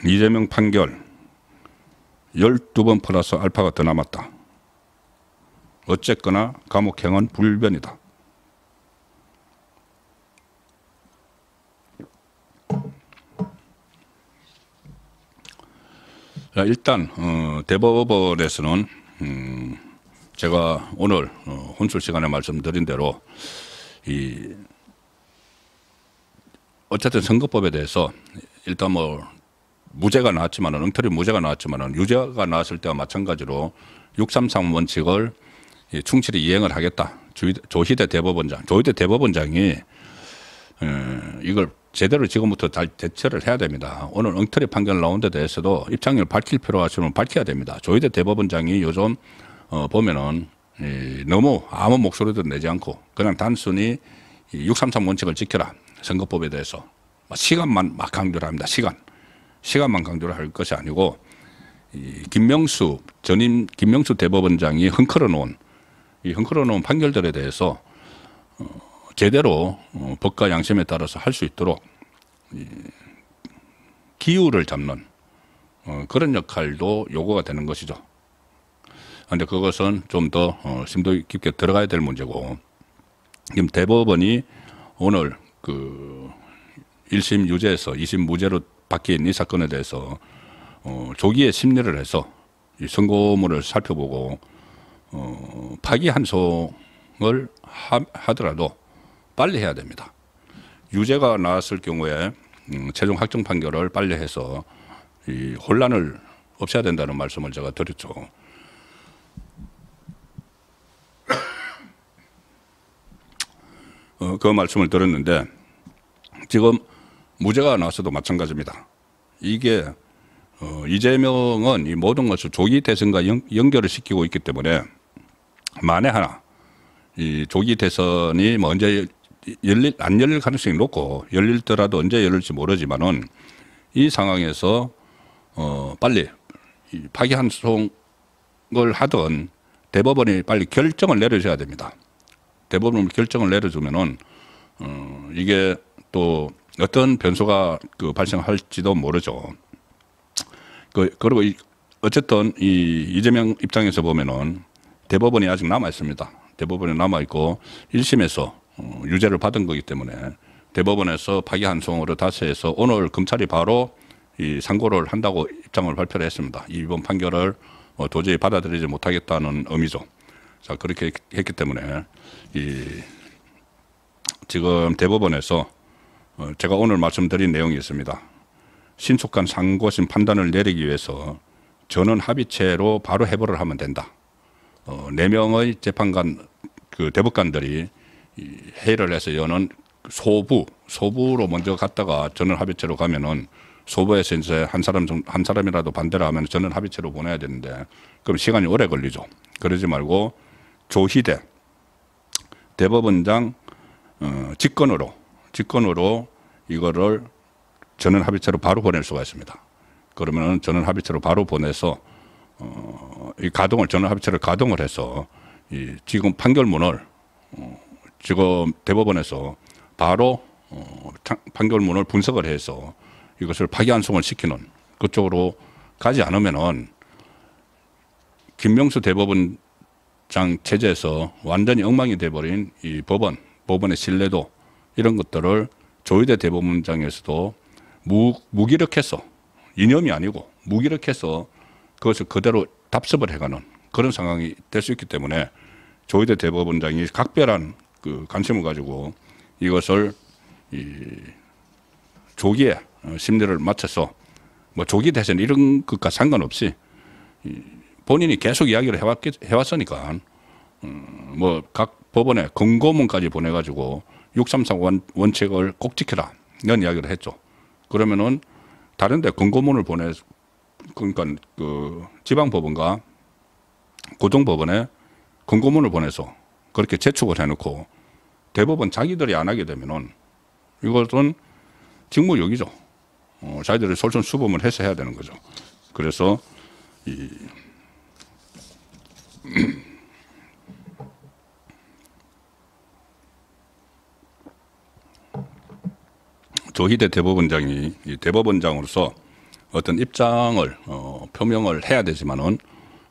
이재명 판결 12번 플러스 알파가 더 남았다. 어쨌거나 감옥행은 불변이다. 자, 일단 대법원에서는 제가 오늘 혼술 시간에 말씀드린 대로 어쨌든 선거법에 대해서 일단 뭐 무죄가 나왔지만은, 엉터리 무죄가 나왔지만은 유죄가 나왔을 때와 마찬가지로 633 원칙을 충실히 이행을 하겠다. 조희대 대법원장이 이걸 제대로 지금부터 잘 대처를 해야 됩니다. 오늘 엉터리 판결 나온 데 대해서도 입장을 밝힐 필요가 있으면 밝혀야 됩니다. 조희대 대법원장이 요즘 보면은 너무 아무 목소리도 내지 않고 그냥 단순히 633 원칙을 지켜라. 선거법에 대해서 시간만 막 강조를 합니다. 시간만 강조를 할 것이 아니고 김명수 대법원장이 흔들어 놓은 판결들에 대해서 제대로 법과 양심에 따라서 할 수 있도록 기율을 잡는 그런 역할도 요구가 되는 것이죠. 그런데 그것은 좀 더 심도 깊게 들어가야 될 문제고, 지금 대법원이 오늘 그 1심 유죄에서 2심 무죄로 바뀐 이 사건에 대해서 조기에 심리를 해서 이 선고문을 살펴보고 파기환송을 하더라도 빨리 해야 됩니다. 유죄가 나왔을 경우에 최종 확정 판결을 빨리 해서 이 혼란을 없애야 된다는 말씀을 제가 드렸죠. 그 말씀을 드렸는데 지금 무죄가 나왔어도 마찬가지입니다. 이게 이재명은 이 모든 것을 조기 대선과 연결을 시키고 있기 때문에 만에 하나 이 조기 대선이 뭐 언제 안 열릴 가능성이 높고 열릴더라도 언제 열릴지 모르지만은 이 상황에서 빨리 파기환송을 하던 대법원이 빨리 결정을 내려줘야 됩니다. 대법원이 결정을 내려주면은 이게 또 어떤 변수가 발생할지도 모르죠. 그리고 어쨌든 이재명 입장에서 보면은 대법원이 아직 남아 있습니다. 대법원에 남아 있고 1심에서 유죄를 받은 거기 때문에 대법원에서 파기환송으로 다시 해서 오늘 검찰이 바로 이 상고를 한다고 입장을 발표를 했습니다. 이번 판결을 도저히 받아들이지 못하겠다는 의미죠. 자, 그렇게 했기 때문에 지금 대법원에서 제가 오늘 말씀드린 내용이 있습니다. 신속한 상고심 판단을 내리기 위해서 전원 합의체로 바로 해부를 하면 된다. 4명의 재판관 대법관들이 회의를 해서 여는 소부로 먼저 갔다가 전원 합의체로 가면은 소부에서 이제 한 사람이라도 반대를 하면 전원 합의체로 보내야 되는데 그럼 시간이 오래 걸리죠. 그러지 말고 조희대 대법원장 직권으로 이거를 전원 합의체로 바로 보낼 수가 있습니다. 그러면은 전원 합의체로 바로 보내서 이 전원 합의체를 가동을 해서 지금 판결문을 지금 대법원에서 바로 판결문을 분석을 해서 이것을 파기환송을 시키는 그쪽으로 가지 않으면은 김명수 대법원장 체제에서 완전히 엉망이 돼버린 이 법원의 신뢰도 이런 것들을 조희대 대법원장에서도 무기력해서 이념이 아니고 무기력해서 그것을 그대로 답습을 해가는 그런 상황이 될 수 있기 때문에 조희대 대법원장이 각별한 관심을 가지고 이것을 조기에 심리를 맞춰서 뭐 조기 대선 이런 것과 상관없이 본인이 계속 이야기를 해왔으니까 뭐 각 법원에 권고문까지 보내가지고 633 원칙을 꼭 지켜라 이런 이야기를 했죠. 그러면은 다른데 권고문을 그러니까 지방법원과 고등법원에 권고문을 보내서 그렇게 재촉을 해놓고 대법원 자기들이 안 하게 되면은 이것은 직무유기죠. 자기들이 솔선수범을 해서 해야 되는 거죠. 그래서 조희대 대법원장이 대법원장으로서 어떤 입장을 표명을 해야 되지만은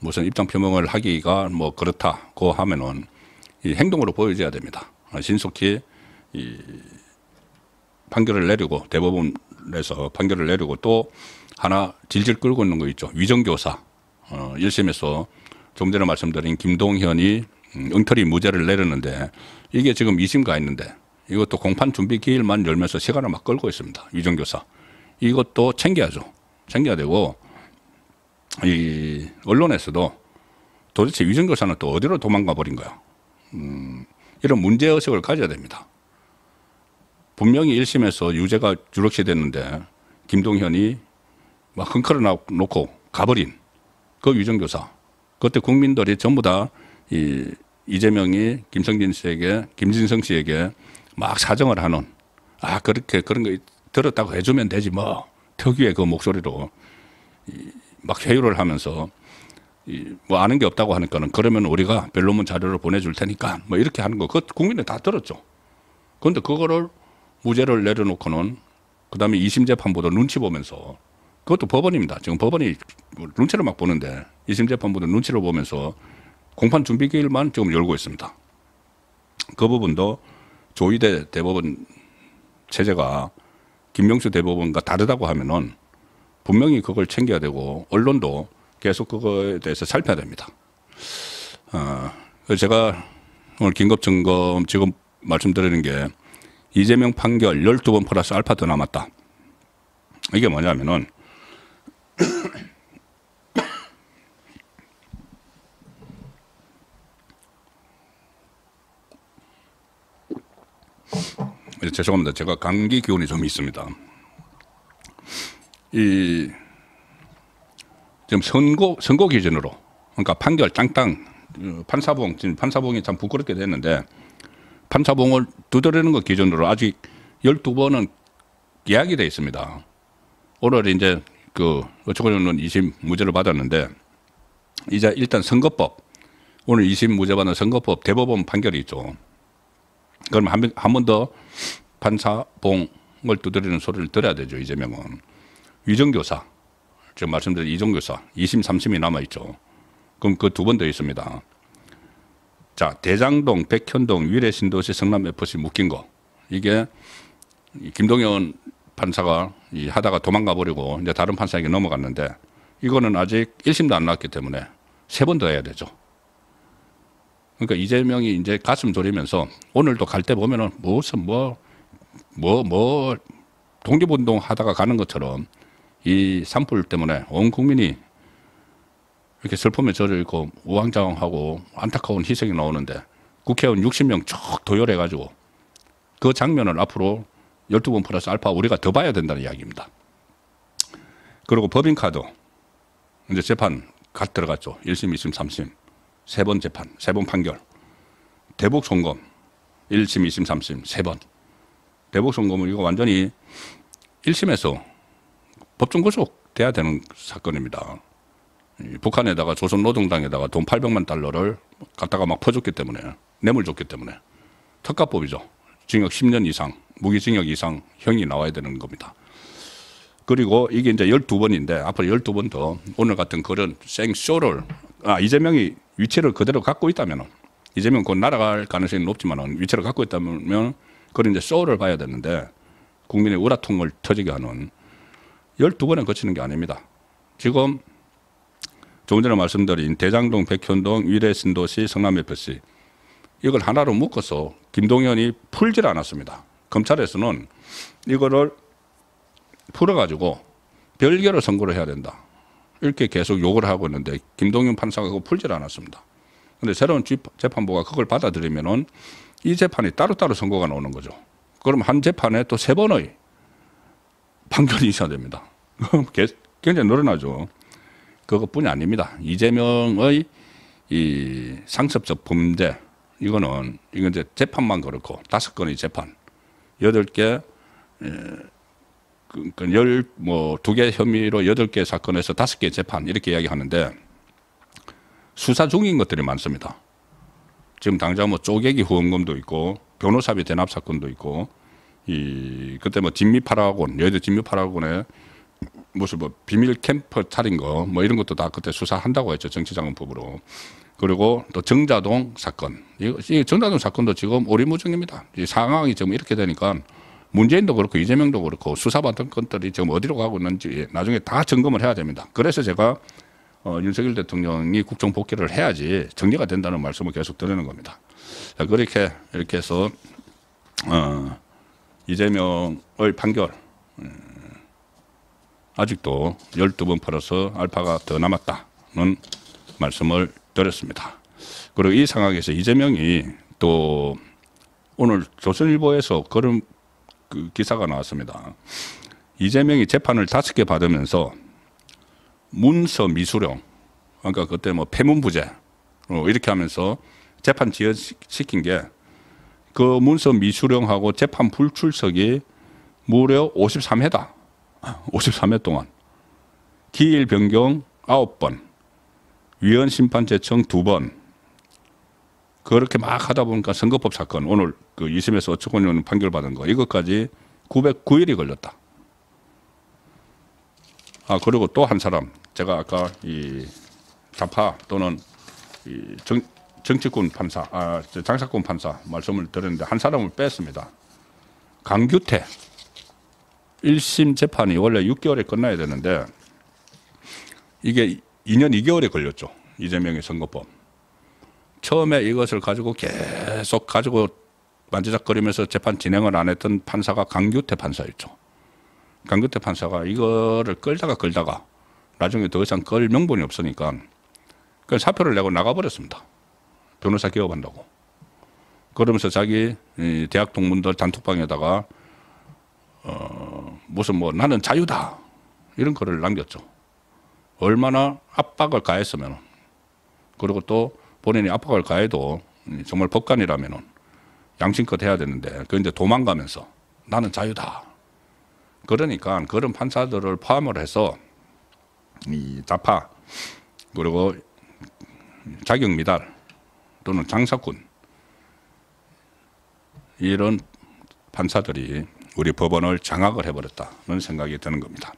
무슨 입장 표명을 하기가 뭐 그렇다고 하면은 이 행동으로 보여줘야 됩니다. 신속히 이 판결을 내리고 대법원에서 판결을 내리고 또 하나 질질 끌고 있는 거 있죠. 위정교사 1심에서 좀 전에 말씀드린 김동현이 엉터리 무죄를 내렸는데 이게 지금 2심 가 있는데 이것도 공판 준비 기일만 열면서 시간을 막 끌고 있습니다. 위정교사 이것도 챙겨야죠. 챙겨야 되고 이 언론에서도 도대체 위정교사는 또 어디로 도망가 버린 거야. 이런 문제의식을 가져야 됩니다. 분명히 1심에서 유죄가 유력시 됐는데 김동현이 막 흥커러 놓고 가버린 그 위정교사. 그때 국민들이 전부 다 이재명이 김진성 씨에게 막 사정을 하는 그렇게 그런 거 들었다고 해주면 되지 뭐 특유의 그 목소리로 막 회유를 하면서 뭐 아는 게 없다고 하니까는 그러면 우리가 변론문 자료를 보내줄 테니까 뭐 이렇게 하는 거 그것 국민이 다 들었죠. 그런데 그거를 무죄를 내려놓고는 그다음에 2심 재판보다 눈치 보면서 그것도 법원입니다. 지금 법원이 눈치를 막 보는데 2심 재판보다 눈치를 보면서 공판 준비 기일만 지금 열고 있습니다. 그 부분도 조희대 대법원 체제가 김명수 대법원과 다르다고 하면은 분명히 그걸 챙겨야 되고 언론도 계속 그거에 대해서 살펴야 됩니다. 제가 오늘 긴급점검 지금 말씀드리는 게 이재명 판결 12번 플러스 알파 더 남았다. 이게 뭐냐면은 죄송합니다. 제가 감기 기운이 좀 있습니다. 지금 선고 기준으로 그러니까 판결 짱땅 판사봉이 참 부끄럽게 됐는데 판사봉을 두드리는 것 기준으로 아직 12번은 예약이 되어 있습니다. 오늘 이제 어쩌고저쩌고 2심 무죄를 받았는데 이제 일단 선거법 오늘 2심 무죄 받은 선거법 대법원 판결이 있죠. 그럼 한 번 더 판사봉을 두드리는 소리를 들어야 되죠. 이재명은 위정교사 지금 말씀드린 이정교사 2심 3심이 남아있죠. 그럼 그 두 번 더 있습니다. 자 대장동 백현동 위례신도시 성남FC 묶인 거 이게 김동현 판사가 하다가 도망가 버리고 이제 다른 판사에게 넘어갔는데 이거는 아직 1심도 안 나왔기 때문에 3번 더 해야 되죠. 그러니까 이재명이 이제 가슴 졸이면서 오늘도 갈 때 보면은 무슨 독립운동 하다가 가는 것처럼 이 산불 때문에 온 국민이 이렇게 슬픔에 젖어 있고 우왕좌왕하고 안타까운 희생이 나오는데 국회의원 60명 쭉 도열해가지고 그 장면을 앞으로 12번 플러스 알파 우리가 더 봐야 된다는 이야기입니다. 그리고 법인카드 이제 재판 갓 들어갔죠. 1심, 2심, 3심. 3번 재판, 3번 판결. 대북송금 1심, 2심, 3심 3번. 대북송금은 이거 완전히 1심에서 법정 구속돼야 되는 사건입니다. 북한에다가 조선노동당에다가 돈 800만 달러를 갖다가 막 퍼줬기 때문에 뇌물 줬기 때문에 특가법이죠. 징역 10년 이상, 무기징역 이상 형이 나와야 되는 겁니다. 그리고 이게 이제 12번인데 앞으로 12번 더 오늘 같은 그런 생쇼를 이재명이 위치를 그대로 갖고 있다면 이재명 곧 날아갈 가능성이 높지만 위치를 갖고 있다면 그런 이제 쇼를 봐야 되는데 국민의 우라통을 터지게 하는 12번에 거치는 게 아닙니다. 지금 조금 전에 말씀드린 대장동, 백현동, 위례신도시, 성남FC 이걸 하나로 묶어서 김동현이 풀질 않았습니다. 검찰에서는 이거를 풀어가지고 별개로 선고를 해야 된다. 이렇게 계속 욕을 하고 있는데 김동현 판사가 그거 풀질 않았습니다. 그런데 새로운 재판부가 그걸 받아들이면은 이 재판이 따로따로 선고가 나오는 거죠. 그럼 한 재판에 또 3번의 판결이 있어야 됩니다. 굉장히 늘어나죠. 그것뿐이 아닙니다. 이재명의 이 상습적 범죄 이건 이제 재판만 그렇고 5건의 재판 8개 그러니까 2개 혐의로 8개 사건에서 5개 재판 이렇게 이야기하는데 수사 중인 것들이 많습니다. 지금 당장 뭐 쪼개기 후원금도 있고 변호사비 대납 사건도 있고 그때 뭐 진미파라곤 여의도 진미파라곤에 무슨 뭐 비밀 캠프 차린 거 뭐 이런 것도 다 그때 수사한다고 했죠. 정치자금법으로. 그리고 또 정자동 사건. 이 정자동 사건도 지금 오리무중입니다. 이 상황이 지금 이렇게 되니까 문재인도 그렇고 이재명도 그렇고 수사받던 건들이 지금 어디로 가고 있는지 나중에 다 점검을 해야 됩니다. 그래서 제가 윤석열 대통령이 국정 복귀를 해야지 정리가 된다는 말씀을 계속 드리는 겁니다. 자, 그렇게 이렇게 해서 이재명의 판결 아직도 12번 팔아서 알파가 더 남았다는 말씀을 드렸습니다. 그리고 이 상황에서 이재명이 또 오늘 조선일보에서 그런 그 기사가 나왔습니다. 이재명이 재판을 5개 받으면서 문서 미수령, 그러니까 그때 뭐 폐문부재 이렇게 하면서 재판 지연시킨 게 그 문서 미수령하고 재판 불출석이 무려 53회다. 53회 동안. 기일 변경 9번, 위헌 심판 제청 2번. 그렇게 막 하다 보니까 선거법 사건, 오늘 그 2심에서 어처구니 판결 받은 거, 이것까지 909일이 걸렸다. 아, 그리고 또 한 사람, 제가 아까 이 좌파 또는 이 정치권 판사, 장사권 판사 말씀을 드렸는데 한 사람을 뺐습니다. 강규태. 1심 재판이 원래 6개월에 끝나야 되는데 이게 2년 2개월에 걸렸죠. 이재명의 선거법. 처음에 이것을 가지고 계속 가지고 만지작거리면서 재판 진행을 안 했던 판사가 강규태 판사였죠. 강규태 판사가 이거를 끌다가 나중에 더 이상 끌 명분이 없으니까 그 사표를 내고 나가버렸습니다. 변호사 개업한다고. 그러면서 자기 대학 동문들 단톡방에다가 무슨 뭐 나는 자유다 이런 거를 남겼죠. 얼마나 압박을 가했으면, 그리고 또 본인이 압박을 가해도 정말 법관이라면 양심껏 해야 되는데 그 이제 도망가면서 나는 자유다. 그러니까 그런 판사들을 포함을 해서 이 좌파 그리고 자격 미달 또는 장사꾼 이런 판사들이 우리 법원을 장악을 해버렸다는 생각이 드는 겁니다.